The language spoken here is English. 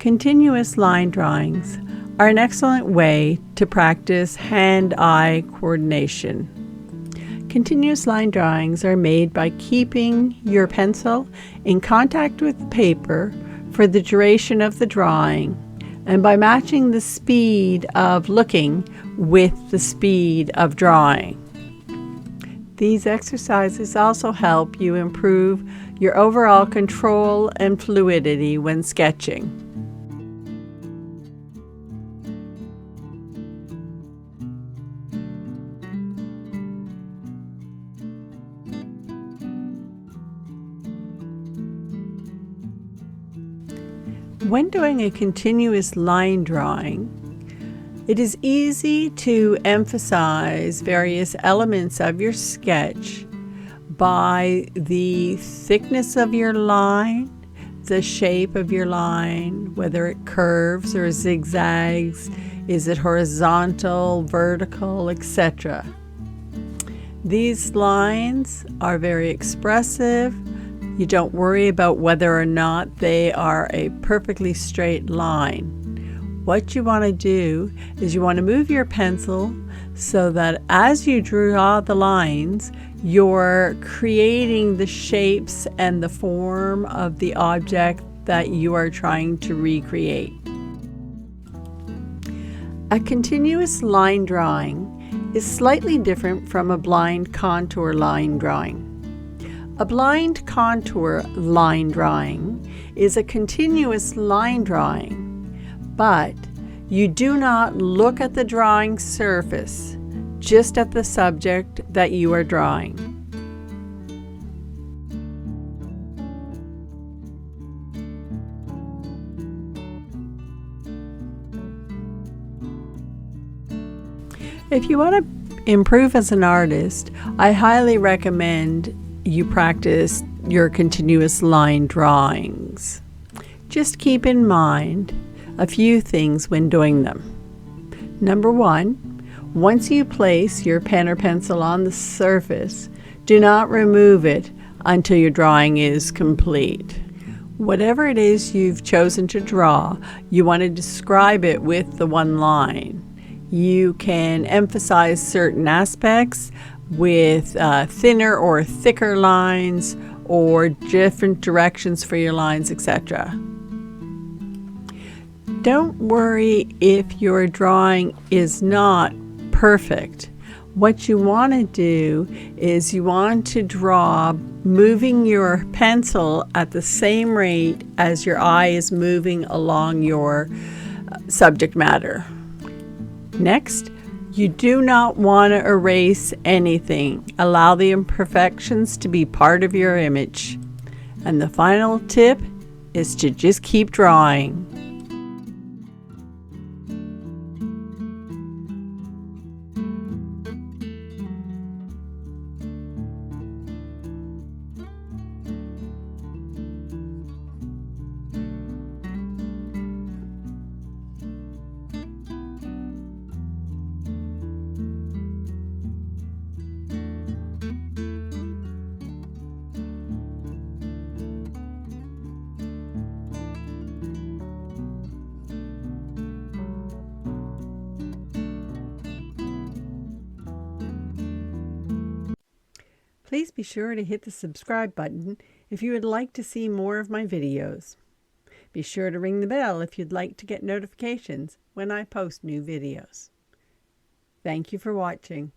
Continuous line drawings are an excellent way to practice hand-eye coordination. Continuous line drawings are made by keeping your pencil in contact with the paper for the duration of the drawing and by matching the speed of looking with the speed of drawing. These exercises also help you improve your overall control and fluidity when sketching. When doing a continuous line drawing, it is easy to emphasize various elements of your sketch by the thickness of your line, the shape of your line, whether it curves or zigzags, is it horizontal, vertical, etc. These lines are very expressive. You don't worry about whether or not they are a perfectly straight line. What you want to do is you want to move your pencil so that as you draw the lines, you're creating the shapes and the form of the object that you are trying to recreate. A continuous line drawing is slightly different from a blind contour line drawing. A blind contour line drawing is a continuous line drawing, but you do not look at the drawing surface, just at the subject that you are drawing. If you want to improve as an artist, I highly recommend you practice your continuous line drawings. Just keep in mind a few things when doing them. Number one, once you place your pen or pencil on the surface, do not remove it until your drawing is complete. Whatever it is you've chosen to draw, you want to describe it with the one line. You can emphasize certain aspects with thinner or thicker lines or different directions for your lines, etc. Don't worry if your drawing is not perfect. What you want to do is you want to draw moving your pencil at the same rate as your eye is moving along your subject matter. Next, you do not want to erase anything. Allow the imperfections to be part of your image. And the final tip is to just keep drawing. Please be sure to hit the subscribe button if you would like to see more of my videos. Be sure to ring the bell if you'd like to get notifications when I post new videos. Thank you for watching.